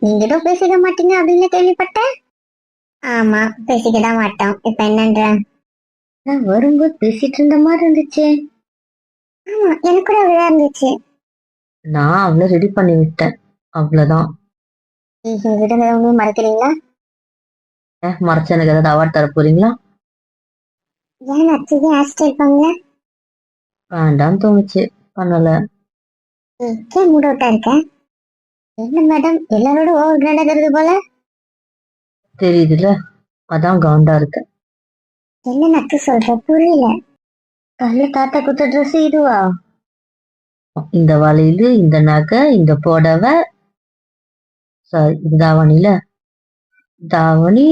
நீங்க ஏதோ பேசிக்க மாட்டீங்க அப்படின்னு கேள்விப்பட்டேன். ஆமா, பேசிக்கதான் மாட்டோம். இப்ப என்னன்ற? நான் வரும்போது பேசிட்டு இருந்த மாதிரி இருந்துச்சு. ஆமா, எனக்கு கூட அப்படிதான் இருந்துச்சு. நான் அவளை ரெடி பண்ணி விட்டேன், அவ்வளவுதான். நீங்க விடுங்க, உண்மையை மறைக்கிறீங்களா? மறைச்சு எனக்கு ஏதாவது அவார்ட் தர போறீங்களா? ஏன் அச்சுக்கு ஹேர் ஸ்டைல் பண்ணல? வேண்டான்னு தோணுச்சு, பண்ணல. ஏன் மூட் அவுட்டா இருக்கேன்? என்ன மேடம், எல்லாரோட ஓவர் கிராண்டா தருது போல. தெரியுதுல, அதான் காண்டா இருக்கு. என்ன நக்கு சொல்ற, புரியல. கல்ல தாத்தா குத்த ட்ரெஸ் இதுவா? இந்த வளையல், இந்த நகை, இந்த புடவை, சாரி இது தாவணில, தாவணி,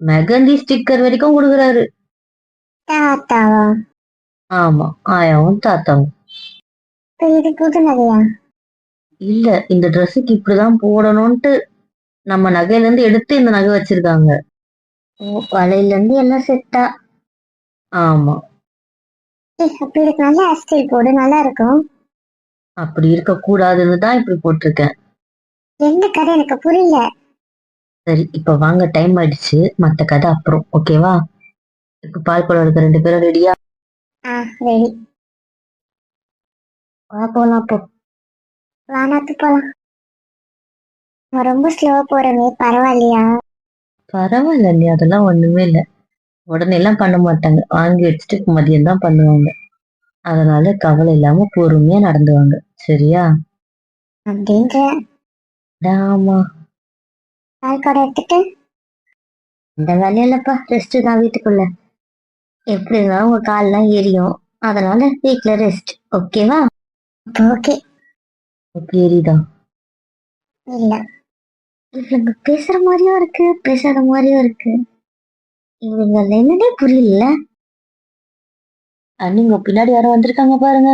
மெகந்தி ஸ்டிக்கர் வரைக்கும் கொடுக்குறாரு. தாத்தாவா? ஆமா, ஆயாவும் தாத்தாவும். இப்ப இது புது நகையா? இல்ல, இந்த ட்ரெஸ்ஸுக்கு இப்படிதான் போடணும்ட்டு நம்ம நகையில இருந்து எடுத்து இந்த நகை வச்சிருக்காங்க. வலையில இருந்து எல்லாம் செட்டா? ஆமா. அப்படி இருக்கு, நல்ல ஹேர் ஸ்டைல் போடு, நல்லா இருக்கும். அப்படி இருக்க கூடாதுன்னு தான் இப்படி போட்டிருக்கேன். என்ன கதை எனக்கு புரியல. சரி, இப்ப வாங்க, டைம் ஆயிடுச்சு. மத்த கதை அப்புறம், ஓகேவா? இப்ப பால் குடம் எடுக்க 2 பேரும் ரெடியா? ரெடி. வா போலாம் போ. வானாத்து போலாம். நான் ரொம்ப ஸ்லோவா போறேனே, பரவாயில்லையா? பரவாயில்ல நீ, அதெல்லாம் ஒண்ணுமே இல்ல. உடனே எல்லாம் பண்ண மாட்டாங்க, வாங்கி வச்சுட்டு மதியம் தான் பண்ணுவாங்க. அதனால கவலை இல்லாம பொறுமையா நடந்துவாங்க, சரியா? அப்படின்ற? ஆமா. பால் குடம் எடுத்துட்டு? இந்த வேலையிலப்பா, ரெஸ்ட் தான் வீட்டுக்குள்ள. எப்படி இருந்தாலும் உங்க கால்லாம் எரியும், அதனால வீட்டுல ரெஸ்ட், ஓகேவா? ஓகே. சரிதான். இல்ல, இவங்க பேசுற மாதிரியும் இருக்கு, பேசாத மாதிரியும் இருக்கு. இவங்க என்னன்னே புரியல. நீங்க பின்னாடி யாரும் வந்திருக்காங்க பாருங்க.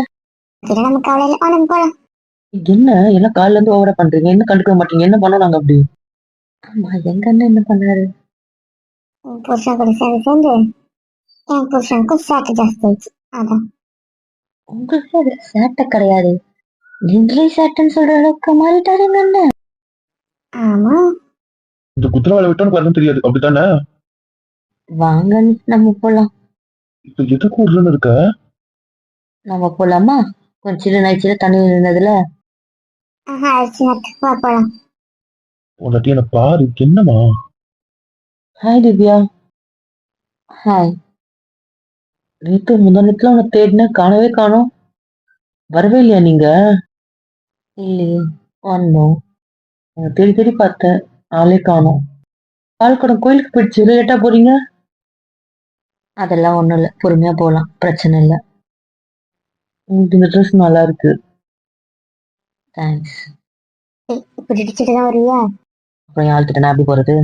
சரி, நம்ம காலையில நம்ம போலாம். என்ன எல்லாம் காலைல இருந்து ஓவரா பண்றீங்க, என்ன கண்டுக்க மாட்டீங்க, என்ன பண்ணாங்க அப்படி? ஆமா, எங்க அண்ணன் என்ன பண்ணாரு? உன் புருஷன் கூட சேர்ந்து என் புருஷனுக்கும் சேட்டை ஜாஸ்தி ஆயிடுச்சு, அதான். உங்களுக்கு அது சேட்டை கிடையாது, நீங்களே சேட்டைன்னு சொல்ற அளவுக்கு மாறிட்டாரு எங்க அண்ணன். ஆமா. இந்த குதிரவாலை விட்டு உனக்கு வரணும் தெரியாது, அப்படித்தானே? வாங்க நம்ம போலாம். இப்ப எதுக்கு உருன்னு இருக்க? நம்ம போலாமா? கொஞ்சம் சின்ன நைச்சில தண்ணி இருந்ததுல. ஆயிடுச்சு, வா போலாம். உன்கிட்ட என்ன பாரு, என்னமா? ஹாய் திவ்யா. ஹாய். நேத்து முந்தானத்துல உன்னை தேடின, காணவே காணோம். வரவே இல்லையா நீங்க? இல்லையே, வந்தோம். தேடி தேடி பார்த்தேன், ஆளே காணோம். பால்குடம் கோயிலுக்கு போயிடுச்சு, லேட்டா போறீங்க. அதெல்லாம் ஒண்ணும் இல்ல, பொறுமையா போலாம், பிரச்சனை இல்ல. உங்களுக்கு இந்த ட்ரெஸ் நல்லா இருக்கு. தேங்க்ஸ். இப்ப இடிச்சுட்டு தான் வருவியா? அப்புறம் யாழ்கிட்ட நான் எப்படி போறது?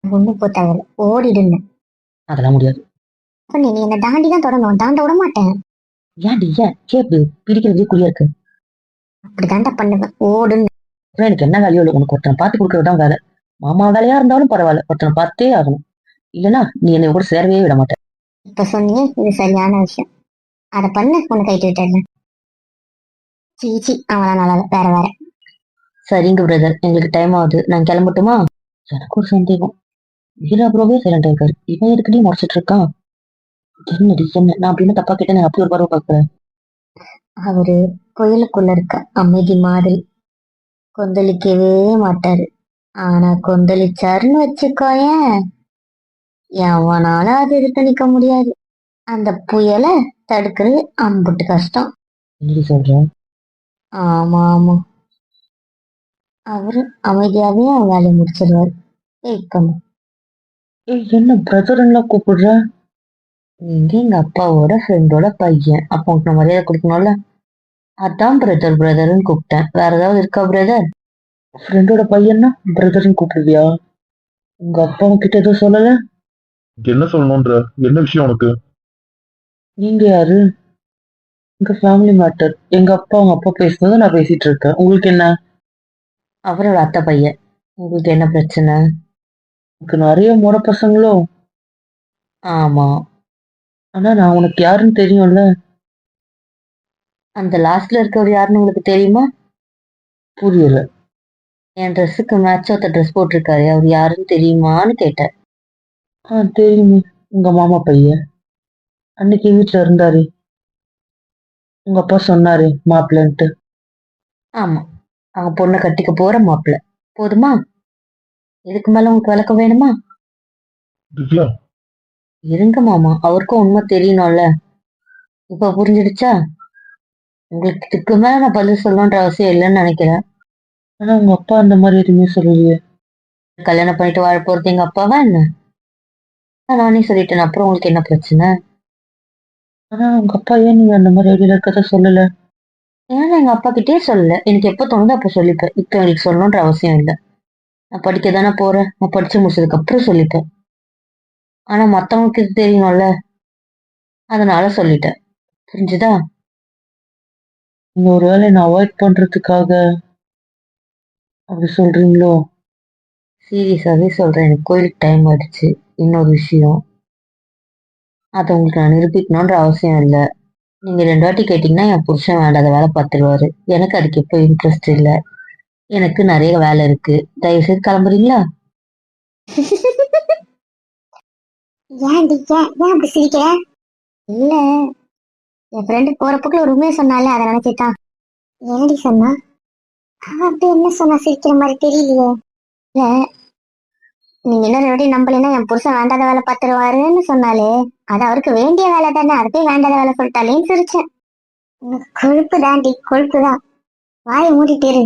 ஒண்ணும் போட்டாங்க, ஓடிடுங்க. அதெல்லாம் முடியாது. அப்ப நீ என்ன தாண்டி தான் தொடணும், தாண்ட விட மாட்டேன். ஏன்டி, ஏன் கேப்பு பிரிக்கிறதே குறியா இருக்கு? அப்படி தாண்டா பண்ணுவேன், ஓடுன்னு. அப்புறம் எனக்கு என்ன வேலையோ இல்லை, உனக்கு ஒருத்தனை பார்த்து கொடுக்கறதுதான் வேலை. மாமா வேலையா இருந்தாலும் பரவாயில்ல, ஒருத்தனை பார்த்தே ஆகணும். இல்லைன்னா நீ என்னை கூட சேரவே விட மாட்டேன். இப்ப சொன்னியே, இது சரியான விஷயம். அதை பண்ணு, உன்னை கைட்டு விட்டுறேன். சீச்சி, அவன் நல்லா இல்ல, வேற வேற. சரிங்க பிரதர், எங்களுக்கு டைம் ஆகுது, நான் கிளம்பட்டுமா? எனக்கு ஒரு சந்தேகம், வீரா ப்ரோவே சைலண்டா இருக்காரு, இவன் எதுக்கிட்டே முறைச்சிட்டு இருக்கான்? என்னடி என்ன, நான் அப்படின்னு தப்பா கேட்டேன், அப்படி ஒரு பருவம் பார்க்குறேன். அவரு கோயிலுக்குள்ள இருக்க அமைதி மாதிரி, கொந்தளிக்கவே மாட்டாரு. ஆனா கொந்தளிச்சாருன்னு வச்சுக்கோயேன், எவனால அது எடுத்து நிக்க முடியாது. அந்த புயலை தடுக்கிறது அம்புட்டு கஷ்டம். என்னடி சொல்றேன்? ஆமா ஆமா, அவரு அமைதியாவே அவன் வேலையை முடிச்சிருவாரு. வெயிட் பண்ணு. ஏய், என்ன பிரதர்லாம் கூப்பிடுற? நீங்க எங்க அப்பாவோட ஃப்ரெண்டோட பையன், அப்போ உனக்கு நான் மரியாதை கொடுக்கணும்ல. அதான் பிரதர் பிரதர்னு கூப்பிட்டேன், வேற ஏதாவது இருக்கா பிரதர்? ஃப்ரெண்டோட பையன்னா பிரதர்னு கூப்பிடுவியா? உங்க அப்பா கிட்ட எதுவும் சொல்லல? என்ன சொல்லணும்ன்ற? என்ன விஷயம் உனக்கு? நீங்க யாரு? எங்க ஃபேமிலி மேட்டர், எங்க அப்பா அவங்க அப்பா பேசுனதை நான் பேசிட்டு இருக்கேன், உங்களுக்கு என்ன? அவரோட அத்தை பையன், உங்களுக்கு என்ன பிரச்சனை? எனக்கு நிறைய முறை பசங்களோ. ஆமா, ஆனா நான் உனக்கு யாருன்னு தெரியும்ல. அந்த லாஸ்ட்ல இருக்கவர் யாருன்னு உங்களுக்கு தெரியுமா? புரியல. என் ட்ரெஸ்ஸுக்கு மேட்ச் ஒருத்தர் ட்ரெஸ் போட்டிருக்காரு, அவர் யாருன்னு தெரியுமான்னு கேட்டேன். தெரியுமே, உங்க மாமா பையன். அன்னைக்கு வீட்டுல இருந்தாரு, உங்க அப்பா சொன்னாரு மாப்பிள்ளன்ட்டு. ஆமா, அவன் பொண்ணை கட்டிக்க போற மாப்பிள்ள. போதுமா? இதுக்கு மேல உங்களுக்கு விளக்கம் வேணுமா? திவ்யா, இருங்க மாமா, அவருக்கும் உண்மை தெரியணும்ல. இப்ப புரிஞ்சிடுச்சா? உங்களுக்கு இதுக்கு மேல நான் பதில் சொல்லணுன்ற அவசியம் இல்லைன்னு நினைக்கிறேன். ஆனா உங்க அப்பா அந்த மாதிரி எதுவுமே சொல்லலையே. கல்யாணம் பண்ணிட்டு வாழ போறது எங்க அப்பாவா என்ன? நானே சொல்லிட்டேன், அப்புறம் உங்களுக்கு என்ன பிரச்சனை? ஆனா உங்க அப்பா ஏன் நீங்க அந்த மாதிரி ஐடியா இருக்கத சொல்லல? ஏன்னா எங்க அப்பா கிட்டே சொல்லல. எனக்கு எப்ப தோணுதோ அப்ப சொல்லிப்பேன். இப்ப எனக்கு சொல்லணுன்ற அவசியம் இல்லை. நான் படிக்க தானே போறேன். நான் படிச்சு முடிச்சதுக்கு அப்புறம் சொல்லிப்பேன். ஆனா மத்தவங்களுக்கு இது தெரியணும்ல, அதனால சொல்லிட்டேன். புரிஞ்சுதா? நீங்க ஒருவேளை என்ன அவாய்ட் பண்றதுக்காக அப்படி சொல்றீங்களோ? சீரியஸாவே சொல்றேன், எனக்கு கோயிலுக்கு டைம் ஆயிடுச்சு. இன்னொரு விஷயம், அதை உங்களுக்கு நான் நிரூபிக்கணுன்ற அவசியம் இல்லை. நீங்க 2 வாட்டி கேட்டீங்கன்னா என் புருஷன் வேண்டாத வேலை பார்த்துருவாரு. எனக்கு அதுக்கு இப்போ இன்ட்ரெஸ்ட் இல்லை. எனக்கு நிறைய வேலை இருக்கு. தயவு செய்து கிளம்புறீங்களா? ஏன்டி ஏன் அப்படி சிரிக்கிற? இல்ல, என் ஃப்ரெண்டு போறப்போக்குள்ள ஒரு உண்மையை சொன்னால அதை நினைச்சிட்டான். என்னடி சொன்னா? அவ அப்படி என்ன சொன்னா சிரிக்கிற மாதிரி தெரியலையே. இல்ல, நீங்க இன்னொரு வாட்டி நம்பலைன்னா என் புருஷன் வேண்டாத வேலை பார்த்துருவாருன்னு சொன்னாலே அது அவருக்கு வேண்டிய வேலை தானே, அது போய் வேண்டாத வேலை சொல்லிட்டாலேன்னு சிரிச்சேன். கொழுப்பு தாண்டி, கொழுப்பு தான். வாயை மூடிட்டு இரு.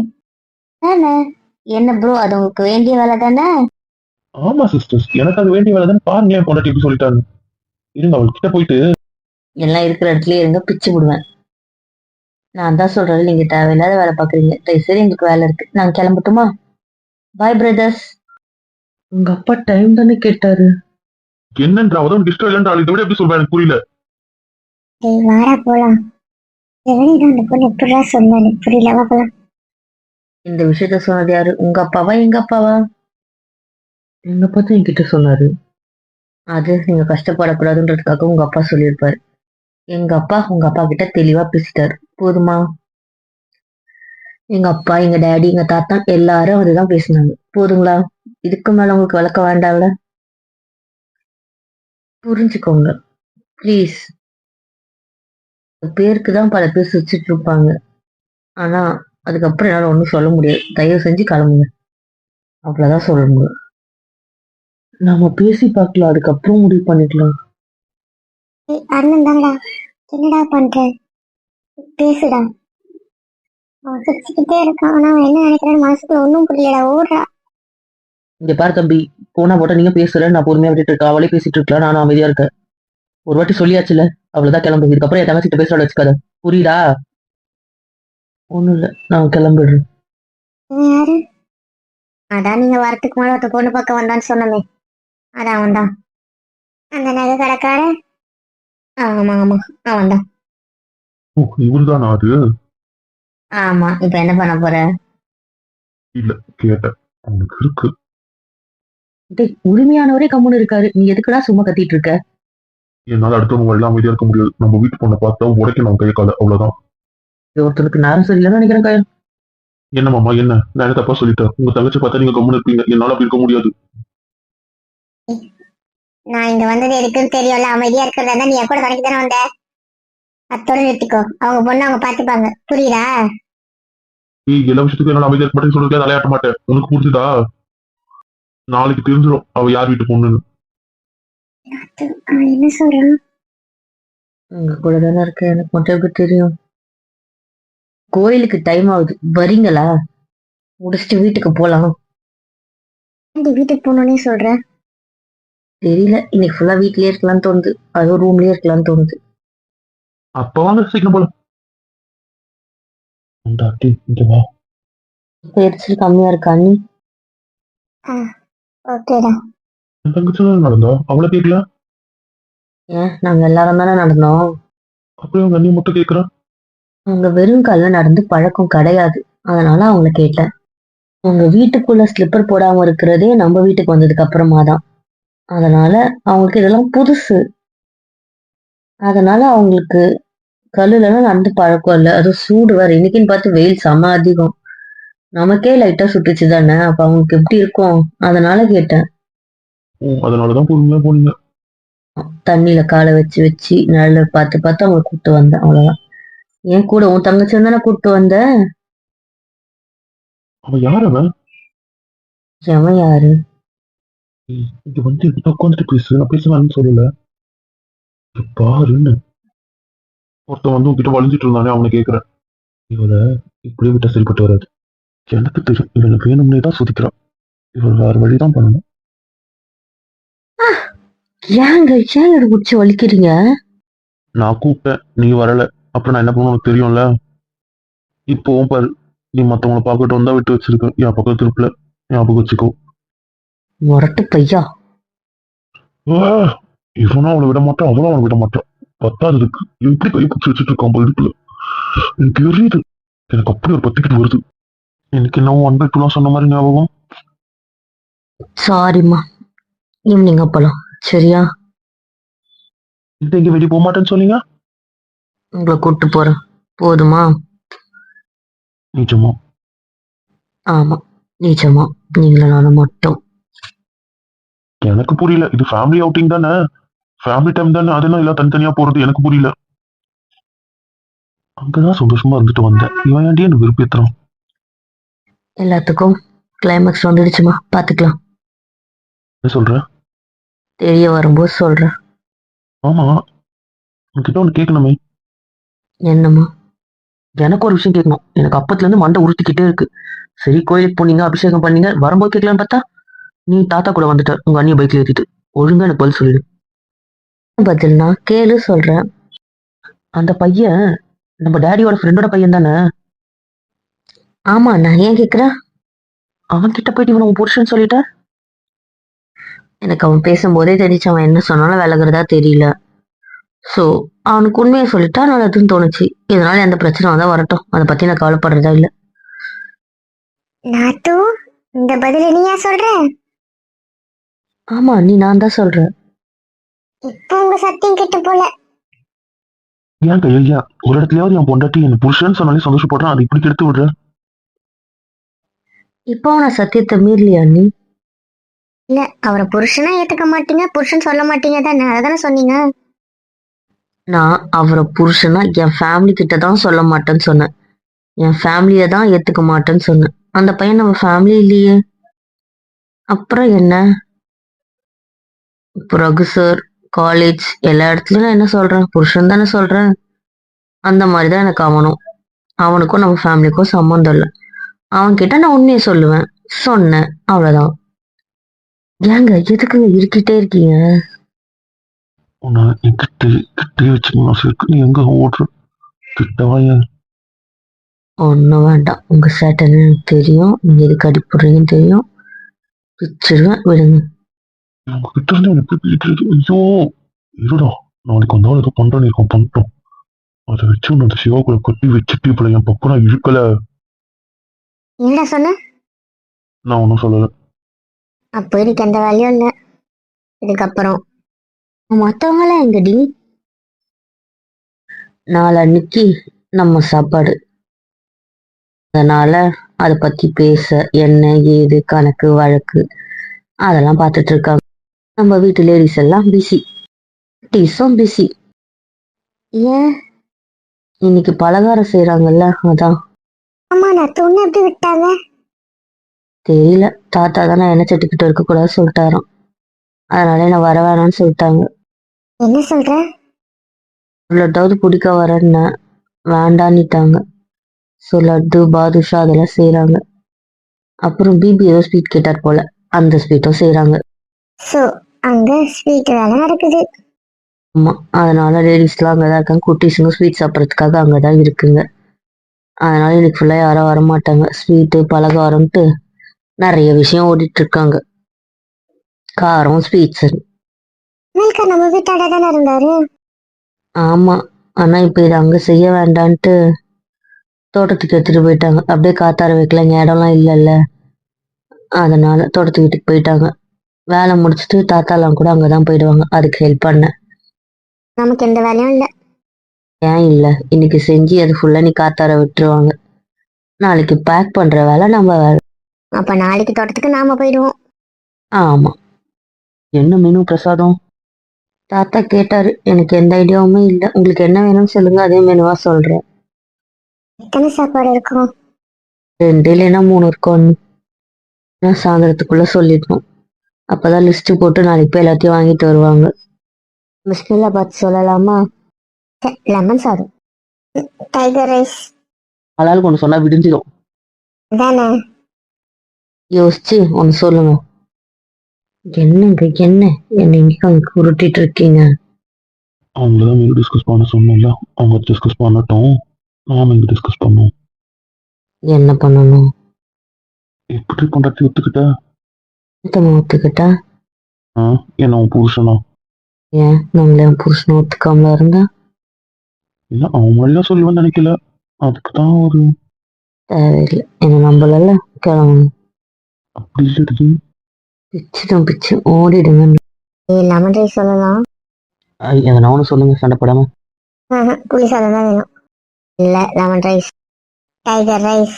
என்ன ப்ரோ, அது உங்களுக்கு வேண்டிய வேலை தானே? ஆமா சிஸ்டர்ஸ், எனக்கு அது வேண்டிய வேலை தானே. பாருங்க என் பொண்டாட்டி எப்படி சொல்லிட்டாங்க. இருங்க அவள்கிட்ட போயிட்டு. எல்லாம் இருக்கிற இடத்துல இருங்க, பிச்சு விடுவேன். நான் தான் சொல்றேன், நீங்க தேவையில்லாத வேலை பாக்குறீங்க. சரி, எங்களுக்கு வேலை இருக்கு, நாங்க கிளம்பட்டுமா? பாய் பிரதர்ஸ். உங்க அப்பா டைம் தானே கேட்டாரு. என்னன்ற அவதான் டிஸ்டர்ப் இல்லைன்ற இதை விட எப்படி சொல்றேன் எனக்கு புரியல. டேய் வாடா போலாம். எவனையும் அந்த பொண்ணு எப்படிடா சொன்னா எனக்கு புரியல. வா போலாம். இந்த விஷயத்த சொன்னது யாரு? உங்க அப்பாவா எங்க அப்பாவா? எங்க அப்பா தான் என்கிட்ட சொன்னாரு. அது நீங்க கஷ்டப்படக்கூடாதுன்றதுக்காக உங்க அப்பா சொல்லியிருப்பாரு. எங்க அப்பா உங்க அப்பா கிட்ட தெளிவா பேசிட்டாரு. போதுமா? எங்க அப்பா, எங்க டாடி, எங்க தாத்தா எல்லாரும் அதுதான் பேசினாங்க. போதுங்களா? இதுக்கு மேல உங்களுக்கு விளக்க வேண்டாம்ல. புரிஞ்சுக்கோங்க ப்ளீஸ். பேருக்கு தான் பல பேர் சிரிச்சிட்டு இருப்பாங்க. ஆனா அதுக்கப்புறம் என்னால ஒண்ணும் சொல்ல முடியாது. தயவு செஞ்சு கிளம்புங்க, அவ்வளவுதான் சொல்ல முடியும். நாம பேசி பார்க்கலாம், அதுக்கப்புறம் முடிவு பண்ணிக்கலாம். ஏய், அண்ணன் தானடா, என்னடா பண்ற? பேசுடா. அவன் சிரிச்சுக்கிட்டே இருக்கான், ஆனா அவன் என்ன நினைக்கிறான்னு மனசுக்குள்ள ஒன்னும் புரியலடா. ஓடுறா. இங்க பாரு தம்பி, போனா போட்ட நீங்க பேசல, நான் பொறுமையா விட்டுட்டு இருக்கேன். அவளே பேசிட்டு இருக்கலாம், நானும் அமைதியா இருக்கேன். ஒரு வாட்டி சொல்லியாச்சுல, அவ்வளவுதான், கிளம்பு. இதுக்கப்புறம் என் தங்கச்சிட்ட பேசுறத வச்சுக்காத, புரியுதா? ஒண்ணும் இல்ல, நான் கிளம்பிடுறேன். இவன் யாரு? அதான் நீங்க வரத்துக்கு மேல ஒருத்த பொண்ணு பக்கம் வந்தான்னு சொன்னமே, அதான் அவன் தான். அந்த நகை கடைக்காரன். ஆமா ஆமா, அவன் தான். ஓ, இவள்தான் அது. ஆமா, இப்ப என்ன பண்ண போற? இல்ல, கேட்டேன். அவனுக்கு இருக்கு. டேய், உரிமையானவரே கம்முன்னு இருக்காரு, நீ எதுக்குடா சும்மா கத்திட்டு இருக்க? என்னால அடுத்தவங்க எல்லாம் அமைதியா இருக்க முடியாது. நம்ம வீட்டு பொண்ணை பார்த்தா உடைக்கணும் கை கால, அவ்வளவுதான். இது ஒருத்தனுக்கு நேரம் சரியில்லைன்னு நினைக்கிறேன் கயல். என்ன மாமா, என்ன நான் என்ன தப்பா சொல்லிட்டேன்? உங்க தங்கச்சி பார்த்தா நீங்க கம்முன்னு இருப்பீங்க, என்னால அப்படி இருக்க முடியாது. நான் இங்க வந்தது எதுக்குன்னு தெரியல. அமைதியா இருக்கிறதா இருந்தா நீ என் கூட கணக்கு தானே வந்த. அத்தோட நிறுத்திக்கோ. அவங்க பொண்ணு அவங்க பாத்துப்பாங்க, புரியுதா? எல்லா விஷயத்துக்கும் என்னால அமைதியா இருக்க மாட்டேன்னு சொல்றதுல தலையாட்ட மாட்டேன். உனக்கு புரிஞ்சுதா? நாளைக்கு தெரிஞ்சிடும் அவ யார் வீட்டு பொண்ணுன்னு. அவன் என்ன சொல்றான்? உங்க கூட தானே இருக்க, எனக்கு மட்டும் எப்படி தெரியும்? கோயிலுக்கு டைம் ஆகுது, வரீங்களா? முடிச்சுட்டு வீட்டுக்கு போலாம். ஏன்டி வீட்டுக்கு போகணும்னே சொல்ற? தெரியல, இன்னைக்கு ஃபுல்லா வீட்லயே இருக்கலாம்னு தோணுது. அதுவும் ரூம்லயே இருக்கலாம்னு தோணுது. அப்ப வாங்க சீக்கிரம் போல. இங்க வா. இப்ப எரிச்சல் கம்மியா இருக்கா நீ? ஓகேடா. என் தங்கச்சி தான் நடந்தா, அவளை கேட்கல. ஏன், நாங்க எல்லாரும் தானே நடந்தோம். அப்படியே அவங்க அண்ணியை மட்டும் கேட்கறான். அவங்க வெறும் கால்ல நடந்து பழக்கம் கிடையாது, அதனால அவங்கள கேட்டேன். அவங்க வீட்டுக்குள்ள ஸ்லிப்பர் போடாம இருக்கிறதே நம்ம வீட்டுக்கு வந்ததுக்கு அப்புறமா தான். அதனால அவங்களுக்கு இதெல்லாம் புதுசு. அதனால அவங்களுக்கு கல்லுல எல்லாம் நடந்து பழக்கம் இல்லை. அது சூடு வேற, இன்னைக்குன்னு பார்த்து வெயில் செம அதிகம். நமக்கே லைட்டா சுட்டுச்சு தானே, அப்ப அவங்களுக்கு எப்படி இருக்கும்? அதனால கேட்டேன். ஓ அதனாலதான் பொறுமையா போனீங்க. தண்ணியில காலை வச்சு வச்சு நிழல பார்த்து பார்த்து அவங்களை கூப்பிட்டு வந்தேன், அவ்வளவுதான். ஏன் கூட உன் தங்கச்சி தானே கூப்பிட்டு வந்த? அவன் யார் அவன்? எவன் யாரு? இங்க வந்து என்கிட்ட உட்காந்துட்டு பேசு, நான் பேசுவேன்னு சொல்லல. இங்க பாருன்னு ஒருத்தன் வந்து உன்கிட்ட வளைஞ்சிட்டு இருந்தானே அவனை கேக்குறேன். இவளை இப்படியே விட்டா சரிப்பட்டு வராது. எனக்கு தெரியும் இவளை வேணும்னே தான் சுதிக்கிறான். இவள் வேற வழிதான் பண்ணணும். ஏங்க ஏன் பிடிச்சி வலிக்கிறீங்க? நான் கூப்பிட்டேன், நீ வரல. அப்புறம் நான் என்ன பண்ணுவேன் உனக்கு தெரியும்ல. இப்போவும் பாரு, நீ மத்தவங்களை பார்க்கட்டும் வந்தா விட்டு வச்சிருக்க, என் பக்கம் திருப்பல. ஞாபகம் வச்சுக்கோ. முரட்டு பையா. ஆ, இவனும் அவளை விட மாட்டான், அவளும் அவனை விட மாட்டான். பத்தாததுக்கு எப்படி கை பிடிச்சி வச்சுட்டு இருக்கான் இடுப்புல. எனக்கு எரியுது. எனக்கு அப்படி ஒரு பத்திக்கிட்டு வருது. எனக்கு என்னவோ 1/2 சொன்ன மாதிரி ஞாபகம். சாரிம்மா, ஈவினிங் அப்பலாம் சரியா? இந்த இங்க வெளியே போக மாட்டேன்னு சொன்னீங்க. உங்களை கூட்டு போறேன், போதுமா? நிஜமா? ஆமா, நிஜமா. நீங்கள நானும் மட்டும். எனக்கு புரியல. இது ஃபேமிலி அவுட்டிங் தானே, ஃபேமிலி டைம் தானே, அதெல்லாம் எல்லாம் தனித்தனியா போறது எனக்கு புரியல. அங்கதான் சந்தோஷமா இருந்துட்டு வந்தேன். இவன் ஏன்டி என்ன விருப்பத்துறான்? எல்லாத்துக்கும் கிளைமேக்ஸ் வந்துடுச்சுமா, பாத்துக்கலாம். என்ன சொல்ற? தெரிய வரும்போது சொல்றேன். ஆமா, உன்கிட்ட ஒண்ணு கேட்கணுமே. என்னம்மா? எனக்கு ஒரு விஷயம் கேட்கணும். எனக்கு அப்பத்துல இருந்து மண்டை உறுத்திக்கிட்டே இருக்கு. சரி, கோயிலுக்கு போனீங்க, அபிஷேகம் பண்ணீங்க, வரும்போது கேட்கலான்னு பார்த்தா நீ தாத்தா கூட வந்துட்ட உங்க அண்ணிய பைக்ல ஏத்திட்டு. ஒழுங்கா எனக்கு பதில் சொல்லிடு. பதில்னா கேளு, சொல்றேன். அந்த பையன் நம்ம டேடியோட ஃப்ரெண்டோட பையன் தானே? ஆமா, நான் ஏன் கேக்குற? அவன் கிட்ட போயிட்டு இவன் உன் புருஷன் சொல்லிட்ட? எனக்கு அவன் பேசும்போதே தெரிஞ்சு அவன் என்ன சொன்னாலும் விலகுறதா தெரியல. சோ அவனுக்கு உண்மையை சொல்லிட்டா நல்லதுன்னு தோணுச்சு. இதனால எந்த பிரச்சனை வந்தா வரட்டும், அதை பத்தி நான் கவலைப்படுறதா இல்ல. நாத்து, இந்த பதில நீயா சொல்ற? ஆமா, நான் தான் சொல்றேன். இப்போ உங்க சத்தியம் கெட்டு போல. ஏன் கையா ஒரு இடத்துலயாவது என் பொண்டாட்டி என்ன புருஷன்னு சொன்னாலே சந்தோஷப்படுறான், அதை இப்படி கெடுத்து விடுற? இப்போ நான் சத்தியத்தை மீறலையா நீ? இல்ல, அவரை புருஷனா ஏத்துக்க மாட்டீங்க, புருஷன் சொல்ல மாட்டீங்க தானே, அதானே சொன்னீங்க. நான் அவரை புருஷனா என் ஃபேமிலி கிட்ட தான் சொல்ல மாட்டேன்னு சொன்னேன். என் ஃபேமிலியை தான் ஏத்துக்க மாட்டேன்னு சொன்னேன். அந்த பையன் நம்ம ஃபேமிலி இல்லையே. அப்புறம் என்ன? ரகு சார், காலேஜ், எல்லா இடத்துலயும் நான் என்ன சொல்றேன், புருஷன் தானே சொல்றேன். அந்த மாதிரிதான் எனக்கு அவனும். அவனுக்கும் நம்ம ஃபேமிலிக்கும் சம்மந்தம் இல்லை. அவன் கிட்ட நான் உண்மையை சொல்லுவேன், சொன்னேன், அவ்வளவுதான். ஏங்க எதுக்குங்க இருக்கிட்டே இருக்கீங்க? உன்னை என் கிட்டே வச்சுக்கணும் சேர்க்கு. நீ எங்க ஓடுற? கிட்டவாய. ஒன்றும் வேண்டாம், உங்க சேட்டன் எனக்கு தெரியும், நீங்க எதுக்கு அடிப்படுறீங்கன்னு தெரியும். பிச்சிருவேன், விடுங்க. உங்க கிட்ட இருந்து எனக்கு பிடிக்கிறது. ஐயோ இருடா, நாளைக்கு வந்தாலும் ஏதோ பண்றேன்னு இருக்கோம், பண்ணிட்டோம். அதை வச்சு உன்னை அந்த சிவாக்குள்ள கொட்டி வச்சுட்டு இப்ப என் பக்கம் நான் இழுக்கல. என்னடா சொன்ன? நான் ஒன்றும் சொல்லலை. அப்போ எனக்கு எந்த வேலையும் இல்லை இதுக்கப்புறம். மத்தவங்களாம் எங்கடி? நாளன்னைக்கு நம்ம சாப்பாடு, அதனால அதை பத்தி பேச என்ன ஏது கணக்கு வழக்கு அதெல்லாம் பார்த்துட்டு இருக்காங்க. நம்ம வீட்டு லேடிஸ் எல்லாம் பிஸி, டீஸும் பிஸி. ஏன்? இன்னைக்கு பலகாரம் செய்யறாங்கல்ல, அதான். ஆமா, நான் உன்னை எப்படி விட்டாங்க? தெரியல, தாத்தா தானே எண்ணெய் சட்டிக்கிட்டு இருக்க கூடாது சொல்லிட்டாராம். அதனால நான் வர வேணாம்னு சொல்லிட்டாங்க. என்ன சொல்ற? லட்டாவது பிடிக்க வரேன்னு வேண்டான்னுட்டாங்க. ஸோ லட்டு பாதுஷா அதெல்லாம் செய்யறாங்க. அப்புறம் பிபி ஏதோ ஸ்வீட் கேட்டார் போல, அந்த ஸ்வீட்டும் செய்யறாங்க. சோ அங்க ஸ்வீட் வேலை நடக்குது. ஆமா, அதனால லேடிஸ்லாம் அங்கதான் இருக்காங்க. குட்டீஸுங்க ஸ்வீட் சாப்பிட்றதுக்காக அங்கதான் இருக்குங்க. அதனால இன்னைக்கு ஃபுல்லா யாரும் வரமாட்டாங்க. ஸ்வீட்டு பலகாரம்ட்டு நிறைய விஷயம் ஓடிட்டு இருக்காங்க. காரம், ஸ்வீட்ஸ். அமெரிக்கா நம்ம வீட்டாட தானே இருந்தாரு. ஆமா, ஆனா இப்ப இது அங்க செய்ய வேண்டான்ட்டு தோட்டத்துக்கு எடுத்துட்டு போயிட்டாங்க. அப்படியே காத்தார வைக்கல, இங்க இடம்லாம் இல்லைல்ல, அதனால தோட்டத்து வீட்டுக்கு போயிட்டாங்க. வேலை முடிச்சுட்டு தாத்தாலாம் கூட அங்கதான் போயிடுவாங்க. அதுக்கு ஹெல்ப் பண்ண. நமக்கு எந்த வேலையும் இல்லை. ஏன் இல்ல, இன்னைக்கு செஞ்சு அது ஃபுல்லா நீ காத்தார விட்டுருவாங்க. நாளைக்கு பேக் பண்ற வேலை நம்ம வேலை. அப்ப நாளைக்கு தோட்டத்துக்கு நாம போயிடுவோம். ஆமா. என்ன மெனு பிரசாதம்? தாத்தா கேட்டாரு. எனக்கு எந்த ஐடியாவுமே இல்லை. உங்களுக்கு என்ன வேணும்னு சொல்லுங்க, அதே மெனுவா சொல்றேன். எத்தனை சாப்பாடு இருக்கும்? 2 இல்லைன்னா 3 இருக்கும். நான் சாயந்தரத்துக்குள்ள சொல்லிடணும். அப்பதான் லிஸ்ட் போட்டு நாளைக்கு போய் எல்லாத்தையும் வாங்கிட்டு வருவாங்க. பிஸ்மில்லா பார்த்து சொல்லலாமா? லெமன் சாதம், டைகர் ரைஸ் ஆளாளுக்கு ஒன்று சொன்னா விடிஞ்சிடும். தானே? யோசிச்சு ஒன்று சொல்லுங்க. என்னங்க என்ன இங்க உருட்டிட்டு இருக்கீங்க? அவங்கள தான் மெனு டிஸ்கஸ் பண்ண சொன்னேன்ல, அவங்க டிஸ்கஸ் பண்ணட்டும். நாம இங்க டிஸ்கஸ் பண்ணுவோம். என்ன பண்ணணும்? எப்படி பண்றது ஒத்துக்கிட்ட? ஒத்துக்கிட்டா? என்ன உன் புருஷனா? ஏன் நம்மள என் புருஷனை ஒத்துக்காமல இருந்தா? இல்ல அவன் மாதிரிலாம் சொல்லுவேன்னு நினைக்கல. அதுக்கு தான் ஒரு தேவையில்லை. என்ன நம்பலல்ல, கிளம்பணும். அப்படி இல்லடி. பிச்சுடும் பிச்சு ஓடிடுங்க. லெமன் ரைஸ் சொல்லலாம். எதனா ஒன்று சொல்லுங்க, சண்டை போடாம. புளி சாதம் தான் வேணும். இல்ல லெமன் ரைஸ், டைகர் ரைஸ்.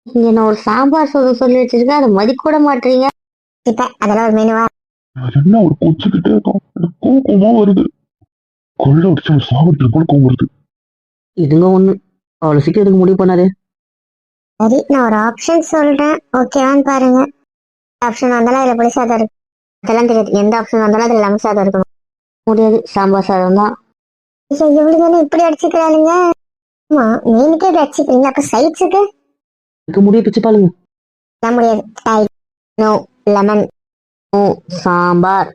இங்க நான் ஒரு சாம்பார் சாதம் சொல்லி வச்சிருக்கேன், அதை மதி கூட மாட்டீங்க. இப்ப அதெல்லாம் ஒரு மெனுவா? என்ன ஒரு கொச்சுக்கிட்டே இருக்கும். எனக்கு கோவமா வருது. கொள்ள அடிச்சு ஒரு சாப்பிட்டு போல கோவம் வருது. இதுங்க ஒண்ணு அவ்வளவு சீக்கிரம் இதுக்கு முடிவு பண்ணாதே. சரி, நான் ஒரு ஆப்ஷன் சொல்றேன், ஓகேவான்னு பாருங்க. ஆப்ஷன் வந்தாலும் அதுல புளி சாதம் இருக்கு. அதெல்லாம் தெரியாது. எந்த ஆப்ஷன் வந்தாலும் அதுல லெமன் சாதம் இருக்கணும். முடியாது, சாம்பார் சாதம் தான். இவ்வளவு தானே இப்படி அடிச்சுக்கிறாளுங்க. ஆமா, மெயினுக்கே இப்படி அடிச்சுக்கிறீங்க, அப்ப சைட்ஸுக்கு இதுக்கு முடிய பிச்சு பாருங்க. முடியாது. No lemon, no sambar.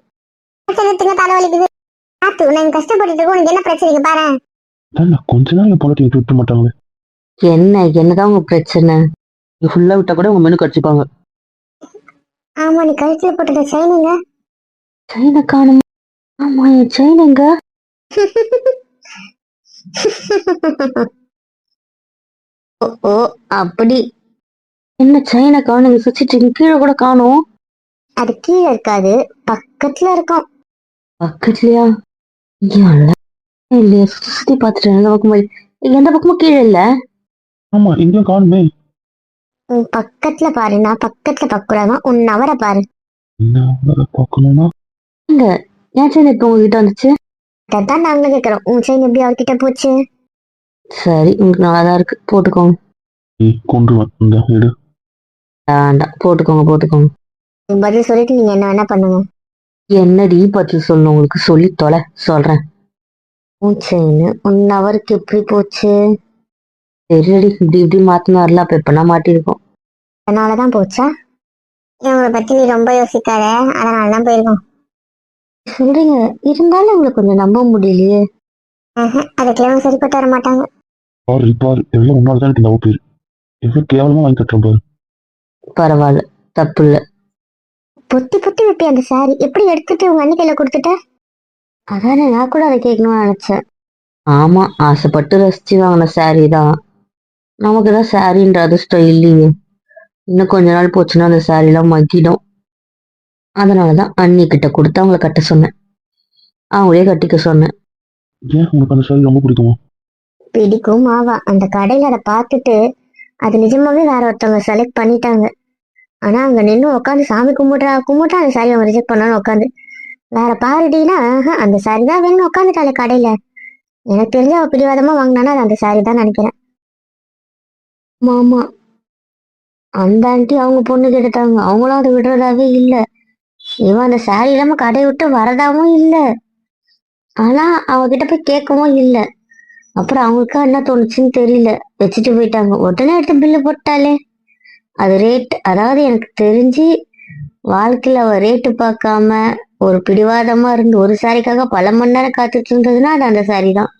தலை வலிக்குது. நான் கஷ்டப்பட்டு இருக்கோம், உனக்கு என்ன பிரச்சனைக்கு பாரு. கொஞ்ச நாள் பொண்ணு விட்டு மாட்டாங்களே. என்னதான் உங்க பிரச்சனை? ஃபுல்லா விட்டா கூட உங்க மெனு கடிச்சுப்பாங்க. ஆமா, நீ கழுத்துல போட்டது செயினுங்க. செயினை காணும். ஆமா, என் செயினுங்க. ஓ ஓ, அப்படி. என்ன செயினை காணுங்க? சுச்சிட்டு கீழே கூட காணும். அது கீழே இருக்காது, பக்கத்துல இருக்கும். பக்கத்துலயா? இல்லையா, சுத்தி சுத்தி பாத்துட்டேன். எந்த பக்கமும் எந்த பக்கமும் கீழே இல்ல. ஆமா, எங்கேயும் காணுமே. பக்கத்துல பாரு. நான் பக்கத்துல பக்கூடாதான், உன் நவரை பாரு. என்ன பார்க்கணும்னா இங்க என் செயின் எப்ப உங்ககிட்ட வந்துச்சு? அதான் நாங்களும் கேட்கிறோம், உன் செயின் எப்படி அவர்கிட்ட போச்சு? சரி, உங்களுக்கு நல்லாதான் இருக்கு, போட்டுக்கோங்க. கொண்டு வந்த எடு. வேண்டாம், போட்டுக்கோங்க. பதில் சொல்லிட்டு நீங்க என்ன வேணா பண்ணுங்க. என்னடி பதில் சொல்லணும் உங்களுக்கு? சொல்லி தொலை, சொல்றேன். உன் செயின் உன் நவருக்கு எப்படி போச்சு? தெரியடி, இப்படி மாத்தினார்ல, அப்ப எப்பனா மாட்டிருக்கோம். அதனாலதான் போச்சா? இவங்களை பத்தி நீ ரொம்ப யோசிக்காத, அதனாலதான் போயிருக்கோம். சொல்றீங்க, இருந்தாலும் உங்களுக்கு கொஞ்சம் நம்ப முடியலையே. அதுக்கெல்லாம் சரிப்பட்டு வர மாட்டாங்க. பாரு எவ்வளவு உன்னால்தான் எனக்கு இந்த பேரு எவ்வளவு கேவலமா வாங்கி கட்டுறேன் பாரு. பரவாயில்ல, தப்பு இல்ல. பொத்தி வைப்பி அந்த சாரி எப்படி எடுத்துட்டு உங்க அன்னிக்கையில கொடுத்துட்ட? அதானே, நான் கூட அதை கேட்கணும்னு நினைச்சேன். ஆமா, ஆசைப்பட்டு ரசிச்சு வாங்கின சாரி தான். நமக்குதான் சாரின்ற அதிர்ஷ்டம் இல்லையே. இன்னும் கொஞ்ச நாள் போச்சுன்னா அந்த சாரி எல்லாம் மக்கிடும். அதனாலதான் அண்ணி கிட்ட கொடுத்து அவங்கள கட்ட சொன்னேன். அவங்களே கட்டிக்க சொன்னேன். ஏன் உனக்கு அந்த சாரி ரொம்ப பிடிக்குமா? பிடிக்கும் ஆவா. அந்த கடையில அதை பார்த்துட்டு அது நிஜமாவே வேற ஒருத்தவங்க செலக்ட் பண்ணிட்டாங்க. ஆனா அங்க நின்று உட்காந்து சாமி கும்பிட்றா அந்த சாரி அவங்க ரிஜெக்ட் பண்ணாலும் உட்காந்து வேற பாருடினா அந்த சாரி தான் வேணும்னு உட்காந்துட்டாலே கடையில. எனக்கு தெரிஞ்ச அவ பிடிவாதமா வாங்கினானா அது அந்த சாரி தான் நினைக்கிறேன். ஆமா, அந்த ஆண்டி அவங்க பொண்ணுக்கு எடுத்தாங்க, அவங்களும் அதை விடுறதாவே இல்லை. இவன் அந்த சாரி இல்லாம கடையை விட்டு வரதாவும் இல்லை. ஆனா அவகிட்ட போய் கேட்கவும் இல்லை. அப்புறம் அவங்களுக்கு என்ன தோணுச்சுன்னு தெரியல, வச்சுட்டு போயிட்டாங்க. உடனே எடுத்து பில்லு போட்டாலே. அது ரேட், அதாவது எனக்கு தெரிஞ்சு வாழ்க்கையில அவ ரேட்டு பார்க்காம ஒரு பிடிவாதமா இருந்து ஒரு சாரிக்காக பல மணி நேரம் காத்துட்டு இருந்ததுன்னா அது அந்த சாரி தான்.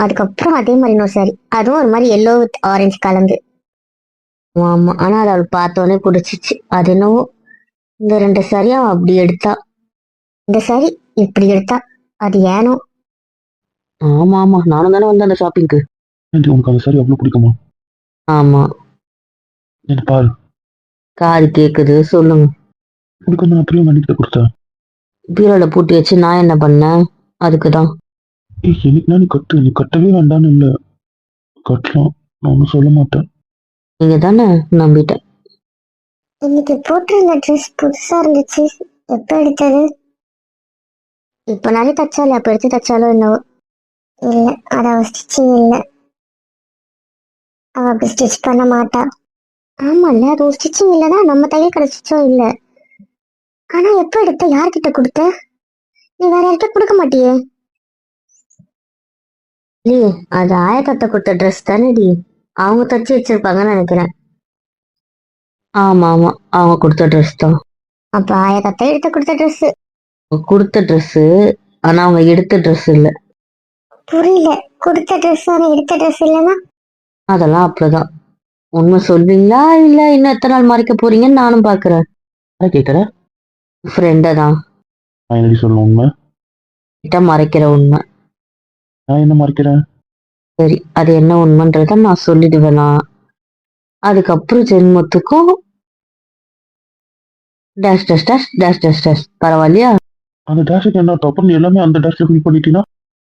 அதுக்கப்புறம் அதே மாதிரி இன்னொரு சாரி, அதுவும் ஒரு மாதிரி எல்லோ வித் ஆரஞ்சு கலந்து. ஆமா, ஆனா அது அவள் பார்த்தோன்னே பிடிச்சிச்சு. அது என்னவோ இந்த 2 சாரியும் அவன் அப்படி எடுத்தா, இந்த சாரி இப்படி எடுத்தா. அது ஏனோ. ஆமா, நானும் தானே வந்தேன் அந்த ஷாப்பிங்க்கு. உனக்கு அந்த சாரி அவ்வளவு பிடிக்குமா? ஆமா. என்ன பாரு, காது கேக்குது, சொல்லுங்க. உனக்கு வந்து நான் பிரியம் பண்ணிட்டு கொடுத்தேன். பீரோல பூட்டி வச்சு நான் என்ன பண்ணேன்? அதுக்குதான். எனக்கு நீ கட்டு, நீ கட்டவே வேண்டாம்னு இல்லை. கட்டலாம், நான் ஒன்றும் சொல்ல மாட்டேன். நீங்க தானே நம்பிட்டேன். இன்னைக்கு போட்டிருந்த ட்ரெஸ் புதுசா இருந்துச்சு. எப்ப எடுத்தது? இப்ப நாளே தச்சாலே அப்ப எடுத்து தச்சாலும் என்னவோ. இல்ல, அத அவ ஸ்டிச்சிங் இல்ல. அவ அப்படி ஸ்டிச் பண்ண மாட்டா. ஆமால்ல, அது ஒரு ஸ்டிச்சிங் இல்லனா நம்ம தையல் கடை ஸ்டிச்சும் இல்ல. ஆனா எப்ப எடுத்த? யார்கிட்ட கொடுத்த? நீ வேற யார்கிட்ட கொடுக்க மாட்டியே? இல்லையே, அது ஆயக்கத்தை கொடுத்த ட்ரெஸ் தானேடி. அவங்க தச்சு வச்சிருப்பாங்கன்னு நினைக்கிறேன். ஆமா ஆமா, அவங்க கொடுத்த ட்ரெஸ் தான். அப்ப ஆயக்கத்தை எடுத்து கொடுத்த ட்ரெஸ். கொடுத்த ட்ரெஸ், ஆனா அவங்க எடுத்த ட்ரெஸ் இல்ல. புரியல. கொடுத்த ட்ரெஸ் ஆனா எடுத்த ட்ரெஸ் இல்லனா? அதெல்லாம் அப்படிதான். உண்மை சொல்வீங்களா இல்ல இன்னும் எத்தனை நாள் மறைக்க போறீங்கன்னு நானும் பாக்குறேன். கேட்குறேன். ஃப்ரெண்டை தான். நான் என்னடி சொல்லணும் உண்மை? கிட்ட மறைக்கிற உண்மை. நான் என்ன மறைக்கிறேன்? சரி, அது என்ன உண்மைன்றத நான் சொல்லிடுவேனா? அதுக்கப்புறம் ஜென்மத்துக்கும் dash dash dash dash dash dash பரவாயில்லையா? அந்த டேஷுக்கு என்ன அர்த்தம்? அப்புறம் நீ எல்லாமே அந்த டேஷ்ல ஃபில் பண்ணிட்டீங்கன்னா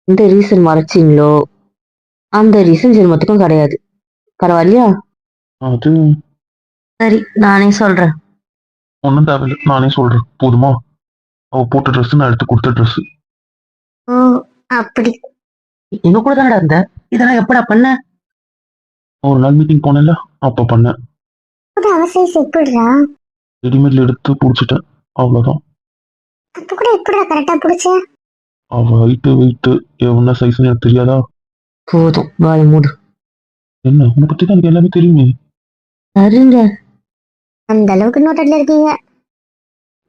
இந்த ரீசன் மறைச்சிங்களோ அந்த ரீசன் ஜென்மத்துக்கும் கிடையாது. பரவாயில்லையா? அது சரி, நானே சொல்றேன். ஒன்றும் தேவையில்லை, நானே சொல்றேன். போதுமா? அவ போட்ட ட்ரெஸ் நான் எடுத்து கொடுத்த ட்ரெஸ். ஓ, அப்படி. எங்க கூட தானடா இருந்த, இதெல்லாம் எப்படா பண்ண? ஒரு நாள் மீட்டிங் போனேன்ல, அப்ப பண்ணேன். கூட அவ சைஸ் எப்படிடா? ரெடிமேட்ல எடுத்து பிடிச்சிட்டேன், அவ்வளவுதான். அப்ப கூட எப்படிடா கரெக்டா பிடிச்ச? அவ ஹைட்டு வெயிட்டு என்ன சைஸ்ன்னு எனக்கு தெரியாதா? போதும், வாய மூடு. என்ன, உன்னை பத்தி தான் எனக்கு எல்லாமே தெரியுமே. சரிங்க. அந்த அளவுக்கு நோட்டட்ல இருக்கீங்க.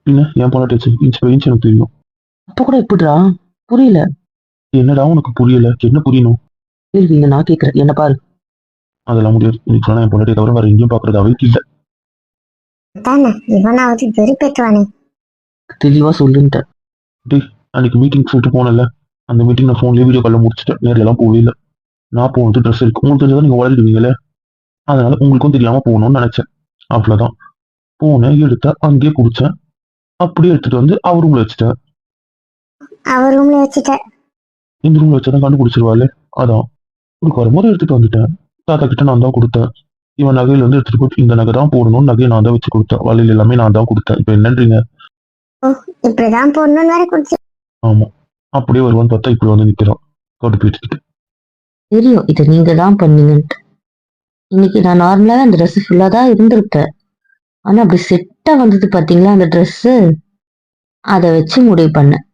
பின்ன என் பொண்ணாட்டி இன்ச் பை இன்ச் எனக்கு தெரியும். அப்ப கூட எப்படிடா? புரியல. என்னடா உனக்கு புரியல? என்ன புரியணும்? கேள்விங்க நான் கேக்குறேன், என்ன பாரு. அதெல்லாம் முடியாது. இன்னைக்கு சொன்னா என் பொண்ணாட்டியை தவிர வேற எங்கேயும் பாக்குறதாவே இல்லை. தானே இவனாவது வெறுப்பேற்றுவானே. தெளிவா சொல்லுன்ட்டேன். அன்னைக்கு மீட்டிங் சொல்லிட்டு போனல, அந்த மீட்டிங் நான் ஃபோன்லேயே வீடியோ காலில் முடிச்சுட்டேன். நேரில் எல்லாம் போகவே இல்லை. நான் போனது ட்ரெஸ் இருக்கு, உங்களுக்கு தெரிஞ்சதான் நீங்க வளர்ந்துடுவீங்களே, அதனால உங்களுக்கும் தெரியாம போகணும்னு நினைச்சேன். அவ்வளவுதான். போனேன், எடுத்த அங்கேயே குடிச்சேன். அப்படியே எடுத்துட்டு வந்து அவர் ரூம்ல வச்சுட்டேன். அவர் ரூம்ல வச்சுட்ட? இந்த ரூம்ல வச்சதான் கண்டுபிடிச்சிருவாள். அதான் உங்களுக்கு வரும்போது எடுத்துட்டு வந்துட்டேன். தாத்தா கிட்ட நான் தான் கொடுத்தேன். இவன் நகையில இருந்து எடுத்துட்டு போய் இந்த நகை தான் போடணும்னு நகையை நான் தான் வச்சு கொடுத்தேன். வலையில எல்லாமே நான் தான் கொடுத்தேன். இப்ப என்னன்றீங்க? இப்படிதான் போடணும்னு வேற குடிச்சு. ஆமா, அப்படியே வருவான்னு பார்த்தா இப்படி வந்து நிக்கிறான் கடுப்பு எடுத்துக்கிட்டு. தெரியும் இதை நீங்க தான் பண்ணீங்கன்ட்டு. இன்னைக்கு நான் நார்மலாவே அந்த ட்ரெஸ் ஃபுல்லா தான் இருந்திருப்பேன். ஆனா அப்படி செட்டா வந்தது பாத்தீங்களா அந்த ட்ரெஸ், அதை வச்சு முடிவு பண்ணேன்.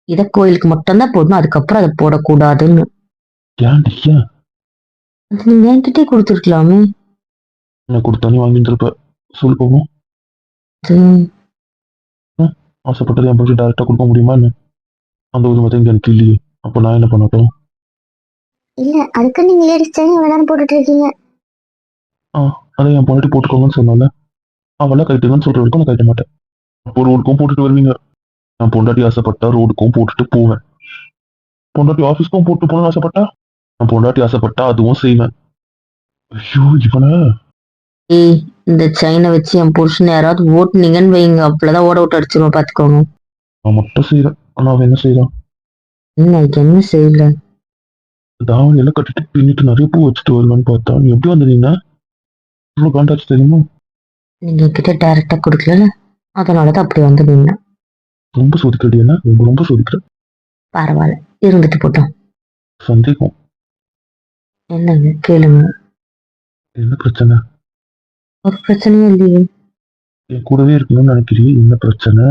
இதை கோயிலுக்கு மட்டும்தான் போடணும், அதுக்கப்புறம் அதை போடக்கூடாதுன்னு. ஏன்டி ஏன்? அது நீங்க என்கிட்டே கொடுத்துருக்கலாமே. என்ன கொடுத்தானே வாங்கிட்டு இருப்ப, சொல்லு போகும். அது ஆசைப்பட்டது என் பொண்ணு டேரக்டா கொடுக்க முடியுமா என்ன? அந்த ஒரு மதம் எனக்கு இல்லையே. அப்போ நான் என்ன பண்ணட்டும்? இல்ல, அதுக்கு நீங்க லேடிஸ் சேனல் வேணாலும் போட்டுட்டு இருக்கீங்க. அதை என் பொண்ணாட்டி போட்டுக்கோங்கன்னு சொன்னால, அவெல்லாம் கைட்டுங்கன்னு சொல்ற வரைக்கும் நான் கைட்ட மாட்டேன். அப்போ ரோடுக்கும் போட்டுட்டு வருவீங்க. நான் பொண்டாட்டி ஆசைப்பட்டா ரோடுக்கும் போட்டுட்டு போவேன். பொண்டாட்டி ஆஃபீஸ்க்கும் போட்டு போகணும்னு ஆசைப்பட்டா நான் பொண்டாட்டி ஆசைப்பட்டா அதுவும் செய்வேன். ஐயோ இவனை. ஏய், இந்த செயினை வச்சு என் புருஷன் யாராவது ஓட்டுனீங்கன்னு வைங்க, அவ்வளவுதான் ஓட விட்டு அடிச்சிருவோம் பாத்துக்கோங்க. நான் மட்டும் செய்யறேன், ஆனா அவன் என்ன செய்யறான்? என்ன செய்யல. தாவணி எல்லாம் கட்டிட்டு பின்னிட்டு நிறைய பூ வச்சுட்டு வருவான்னு பார்த்தா நீ எப்படி வந்து நின்ன? இவ்வளவு காண்டாச்சு தெரியுமா? நீங்க கிட்ட டைரக்டா கொடுக்கல, அதனாலதான் அப்படி வந்து நின்னேன். ரொம்ப சோதிக்கிறடி என்ன, ரொம்ப ரொம்ப சோதிக்கிற. பரவாயில்ல, இருந்துட்டு போட்டோம். சந்தேகம். என்னங்க கேளுங்க. என்ன பிரச்சனை? ஒரு பிரச்சனையும் இல்லையே. என் கூடவே இருக்கணும்னு நினைக்கிறீ, என்ன பிரச்சனை?